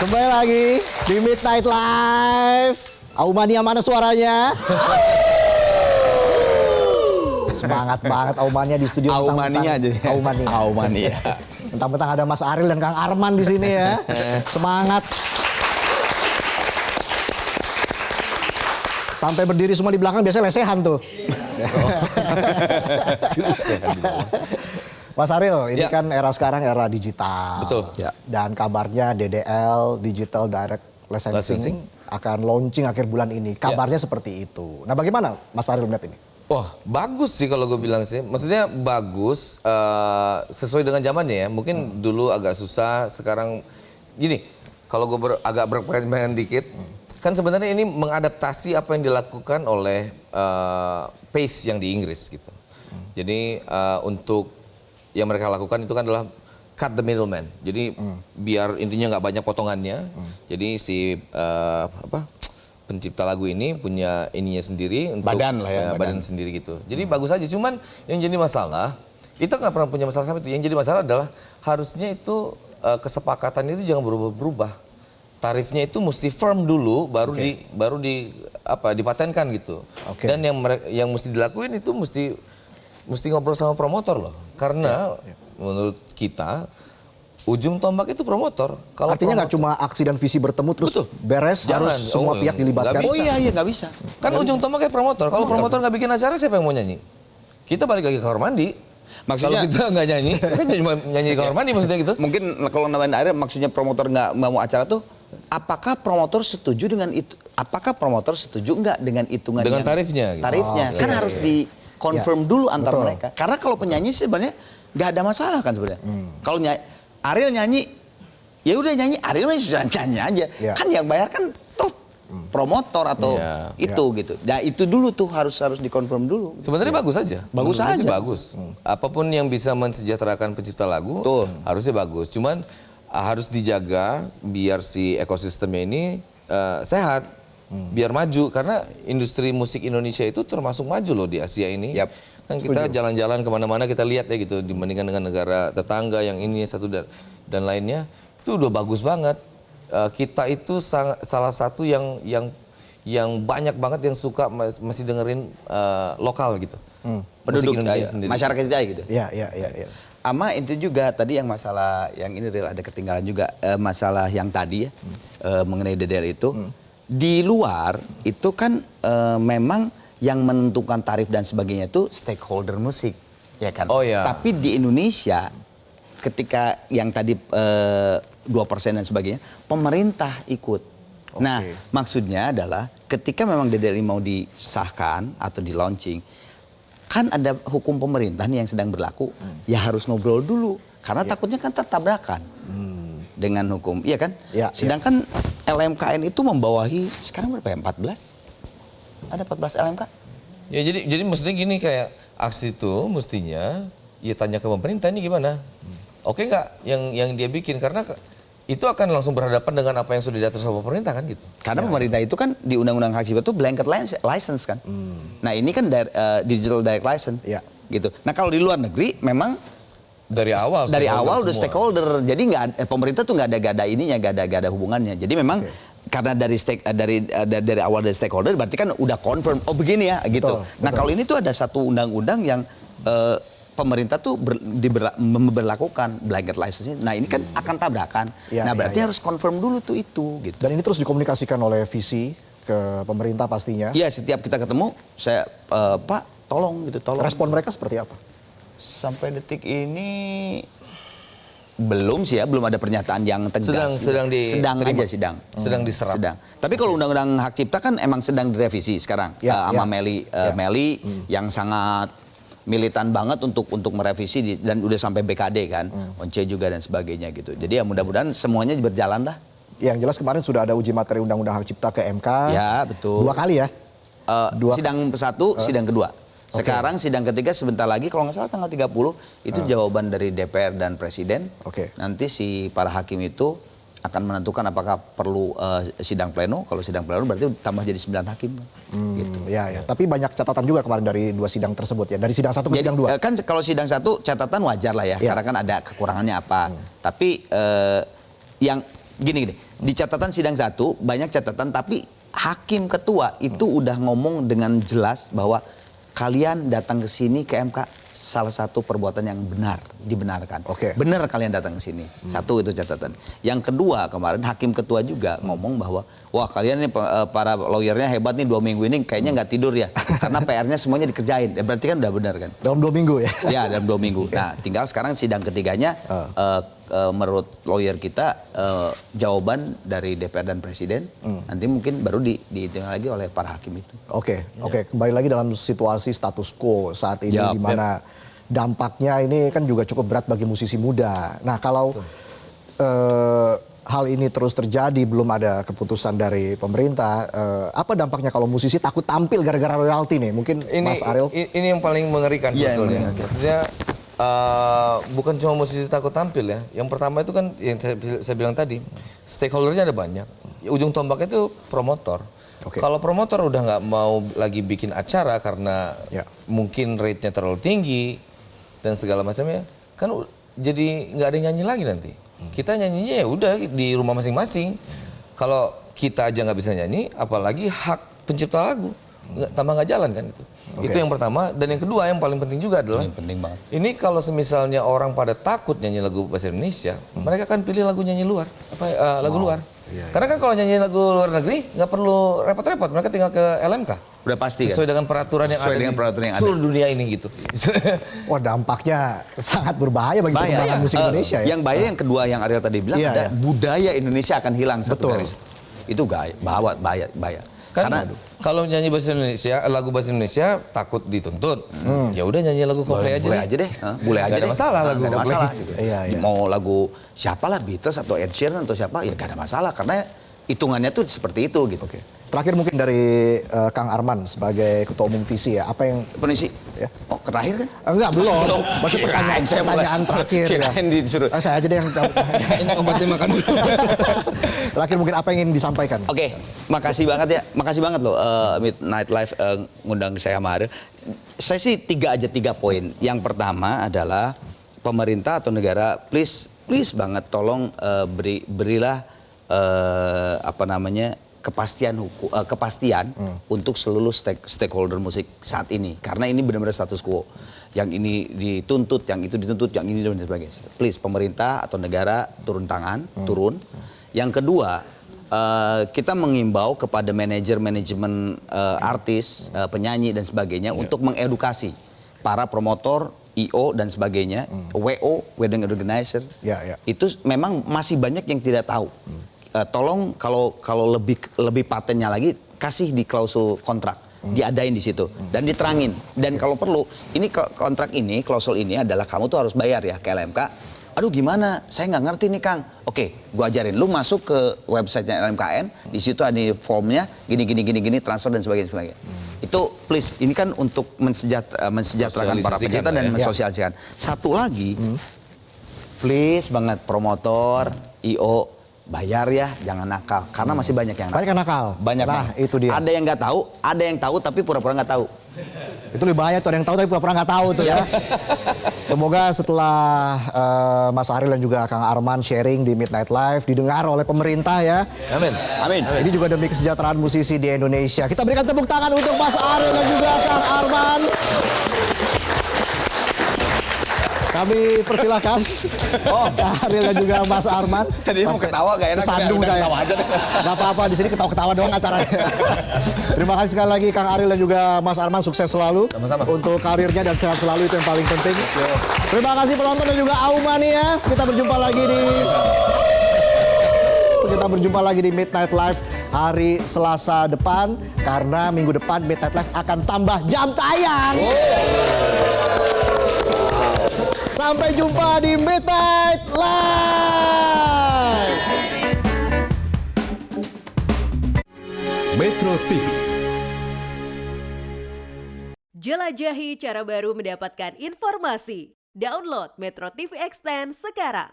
Kembali lagi di Midnight Live. Aumania mana suaranya? Semangat banget Aumania di studio. Aumania aja. Aumania. Mentang-mentang ada Mas Ariel dan Kang Arman di sini ya. Semangat. Sampai berdiri semua di belakang biasanya lesehan tuh. Mas Ariel, ini kan era sekarang era digital. Betul. Ya. Dan kabarnya DDL, Digital Direct Licensing, akan launching akhir bulan ini. Kabarnya seperti itu. Nah bagaimana Mas Ariel melihat ini? Wah, bagus sih kalau gue bilang sih. Maksudnya bagus, sesuai dengan zamannya ya. Mungkin dulu agak susah, sekarang gini. Kalau gue agak berperan dikit, kan sebenarnya ini mengadaptasi apa yang dilakukan oleh PACE yang di Inggris gitu. Jadi untuk yang mereka lakukan itu kan adalah cut the middleman. Jadi biar intinya nggak banyak potongannya. Jadi si pencipta lagu ini punya ininya sendiri untuk badan lah ya, badan sendiri gitu. Jadi bagus aja. Cuman yang jadi masalah, kita nggak pernah punya masalah sama itu. Yang jadi masalah adalah harusnya itu kesepakatan itu jangan berubah-berubah. Tarifnya itu mesti firm dulu, baru dipatenkan gitu. Dan yang mesti dilakuin itu mesti ngobrol sama promotor loh. Karena menurut kita ujung tombak itu promotor. Kalau artinya nggak cuma aksi dan visi bertemu terus beres, harus semua pihak dilibatkan. Oh iya nggak bisa. Kan ujung tombak kayak promotor. Kalau promotor nggak bikin acara, siapa yang mau nyanyi? Kita balik lagi ke kamar mandi. Maksudnya kalau kita nggak nyanyi, kan cuma nyanyi di kamar mandi maksudnya gitu. Mungkin kalau nambahin akhirnya maksudnya promotor nggak mau acara tuh, apakah promotor setuju dengan itu? Apakah promotor setuju nggak dengan hitungan dengan tarifnya? Gitu. Tarifnya kan harus di confirm dulu antar mereka. Karena kalau penyanyi sebenarnya nggak ada masalah kan sebenarnya. Kalau Ariel nyanyi, ya udah nyanyi, Ariel nyanyi aja. Kan yang bayar kan top promotor atau gitu. Nah itu dulu tuh harus dikonfirm dulu. Sebenarnya bagus aja. Bagus aja. Bagus. Apapun yang bisa mensejahterakan pencipta lagu, harusnya bagus. Cuman harus dijaga biar si ekosistemnya ini sehat. Biar maju, karena industri musik Indonesia itu termasuk maju loh di Asia ini. Kan kita jalan-jalan kemana-mana kita lihat ya gitu, dibandingkan dengan negara tetangga yang ini satu dan lainnya, itu udah bagus banget. Kita itu salah satu yang banyak banget yang suka masih dengerin lokal gitu. Penduduk Indonesia sendiri. Masyarakat kita gitu. Iya. Ama itu juga tadi yang masalah yang ini ada ketinggalan juga masalah yang tadi ya mengenai DDL itu. Di luar itu kan memang yang menentukan tarif dan sebagainya itu stakeholder musik, ya kan? Oh ya. Tapi di Indonesia ketika yang tadi 2% dan sebagainya, pemerintah ikut. Nah, maksudnya adalah ketika memang DDL mau disahkan atau di launching, kan ada hukum pemerintah nih yang sedang berlaku, ya harus ngobrol dulu karena takutnya kan tertabrakan. Dengan hukum, iya kan? Sedangkan LMKN itu membawahi sekarang berapa ya? 14? Ada 14 LMK? Ya jadi maksudnya gini, kayak aksi itu mestinya ya tanya ke pemerintah ini gimana? Oke nggak yang dia bikin, karena itu akan langsung berhadapan dengan apa yang sudah diatur sama pemerintah kan gitu. Karena pemerintah itu kan di Undang-Undang Hak Cipta itu blanket license kan. Nah ini kan digital direct license gitu. Nah kalau di luar negeri memang dari awal udah stakeholder, jadi pemerintah tuh nggak ada hubungannya. Jadi memang karena dari awal dari stakeholder berarti kan udah confirm begini ya gitu. Nah kalau ini tuh ada satu undang-undang yang pemerintah tuh memberlakukan blanket license. Nah ini kan akan tabrakan. Nah berarti harus confirm dulu tuh itu gitu. Dan ini terus dikomunikasikan oleh visi ke pemerintah pastinya. Iya, setiap kita ketemu saya Pak tolong. Respon mereka seperti apa? Sampai detik ini belum sih ya, belum ada pernyataan yang tegas. Sedang diserap. Tapi kalau Undang-Undang Hak Cipta kan emang sedang direvisi sekarang sama Meli yang sangat militan banget untuk merevisi dan udah sampai BKD kan, Once juga dan sebagainya gitu. Jadi ya mudah-mudahan semuanya berjalan lah. Yang jelas kemarin sudah ada uji materi Undang-Undang Hak Cipta ke MK. Ya betul. 2 kali ya. Sidang satu, sidang kedua. Sekarang sidang ketiga sebentar lagi kalau nggak salah tanggal 30 itu jawaban dari DPR dan Presiden. Nanti si para hakim itu akan menentukan apakah perlu sidang pleno. Kalau sidang pleno berarti tambah jadi 9 hakim. Gitu. Ya. Tapi banyak catatan juga kemarin dari 2 sidang tersebut ya. Dari sidang 1 ke sidang 2. Kan kalau sidang 1 catatan wajar lah ya. Karena kan ada kekurangannya apa. Tapi yang gini, di catatan sidang 1 banyak catatan, tapi hakim ketua itu udah ngomong dengan jelas bahwa kalian datang ke sini ke MK salah satu perbuatan yang benar, dibenarkan. Oke. Benar kalian datang ke sini. Satu itu catatan. Yang kedua kemarin hakim ketua juga ngomong bahwa wah kalian ini para lawyernya hebat nih 2 minggu ini kayaknya nggak tidur ya. Karena PR-nya semuanya dikerjain. Ya, berarti kan udah benar kan? Dalam 2 minggu ya? Ya dalam 2 minggu. Nah tinggal sekarang sidang ketiganya menurut lawyer kita jawaban dari DPR dan Presiden nanti mungkin baru dihitung lagi oleh para hakim itu. Oke. Kembali lagi dalam situasi status quo saat ini Yap, di mana dampaknya ini kan juga cukup berat bagi musisi muda. Nah kalau hal ini terus terjadi belum ada keputusan dari pemerintah, apa dampaknya kalau musisi takut tampil gara-gara royalti nih? Mungkin Mas Ariel? Ini yang paling mengerikan Iya, sebetulnya. Maksudnya bukan cuma musisi takut tampil ya. Yang pertama itu kan yang saya bilang tadi, stakeholdernya ada banyak. Ujung tombaknya itu promotor. Oke. Kalau promotor udah nggak mau lagi bikin acara karena Ya. mungkin rate-nya terlalu tinggi dan segala macamnya, kan jadi nggak ada yang nyanyi lagi nanti. Kita nyanyinya ya udah di rumah masing-masing. Kalau kita aja nggak bisa nyanyi, apalagi hak pencipta lagu tambah nggak jalan kan itu. Oke. Itu yang pertama. Dan yang kedua yang paling penting juga adalah Ini penting banget. ini kalau semisalnya orang pada takut nyanyi lagu bahasa Indonesia, mereka kan pilih lagu nyanyi luar, lagu luar. Karena kan kalau nyanyi lagu luar negeri nggak perlu repot-repot, mereka tinggal ke LMK. Udah pasti Sesuai kan? dengan peraturan yang Sesuai ada dengan di peraturan yang ada. seluruh dunia ini gitu. Wah dampaknya sangat berbahaya bagi Bahaya. perkembangan musik Indonesia ya. Yang bahaya yang kedua yang Ariel tadi bilang Iya, ada iya. budaya Indonesia akan hilang satu Betul. garis. Itu bahaya. Kan Karena kalau nyanyi bahasa Indonesia, lagu bahasa Indonesia takut dituntut. Ya udah nyanyi lagu Coldplay aja boleh deh. aja deh, boleh aja Nggak ada deh. masalah lagu Nggak ada Coldplay. masalah. Gitu. Iya. Mau lagu siapalah Beatles atau Ed Sheeran atau siapa ya gak ada masalah karena hitungannya tuh seperti itu gitu. Oke. Terakhir mungkin dari Kang Arman sebagai Ketua Umum Visi ya, apa yang Permisi. Ya. Oh, terakhir kan? enggak belum, masih Kirain saya pertanyaan mulai- terakhir ya. kirain disuruh. Saya aja deh yang tahu. Ini obatnya makan dulu. Terakhir mungkin apa yang ingin disampaikan? Oke, makasih banget ya. Makasih banget loh Midnight Live ngundang saya sama Ariel. Saya sih 3 poin. Yang pertama adalah pemerintah atau negara please banget tolong berilah kepastian untuk seluruh stakeholder musik saat ini. Karena ini benar-benar status quo. Yang ini dituntut, yang itu dituntut, yang ini dan sebagainya. Please pemerintah atau negara turun tangan, turun. Yang kedua, kita mengimbau kepada manajemen artis, penyanyi dan sebagainya untuk mengedukasi para promotor, IO dan sebagainya, WO, wedding organizer. Ya. Itu memang masih banyak yang tidak tahu. Tolong kalau lebih patennya lagi kasih di klausul kontrak, diadain di situ dan diterangin. Dan kalau perlu, ini kontrak ini, klausul ini adalah kamu tuh harus bayar ya ke LMK. Aduh gimana? Saya nggak ngerti nih Kang. Oke, gua ajarin. Lu masuk ke websitenya LMKN, di situ ada formnya, gini, transfer dan sebagainya. Itu please, ini kan untuk mensejahterakan para pencipta dan ya. mensosialisasikan. Satu lagi, please banget promotor, IO, bayar ya, jangan nakal. Karena masih banyak yang nakal. Banyak yang nakal. Banyak Nah, banget. itu dia. Ada yang nggak tahu, ada yang tahu tapi pura-pura nggak tahu. Itu lebih bahaya tuh, ada yang tahu tapi pura-pura nggak tahu tuh ya. Semoga setelah Mas Ariel dan juga Kang Arman sharing di Midnight Live didengar oleh pemerintah ya. Amin. Amin. Ini juga demi kesejahteraan musisi di Indonesia. Kita berikan tepuk tangan untuk Mas Ariel dan juga Kang Arman. Kami persilahkan Ariel dan juga Mas Arman. Tadinya mau ketawa gak enak. Tersandung udah saya. ketawa aja deh. Gak apa-apa, di sini ketawa-ketawa doang acaranya. Terima kasih sekali lagi Kang Ariel dan juga Mas Arman, sukses selalu. Sama-sama. Untuk karirnya dan sehat selalu, itu yang paling penting. Terima kasih penonton dan juga Aumania. Kita berjumpa lagi di Midnight Live hari Selasa depan. Karena minggu depan Midnight Live akan tambah jam tayang. Sampai jumpa di Midnight Live. Metro TV. Jelajahi cara baru mendapatkan informasi. Download Metro TV Extend sekarang.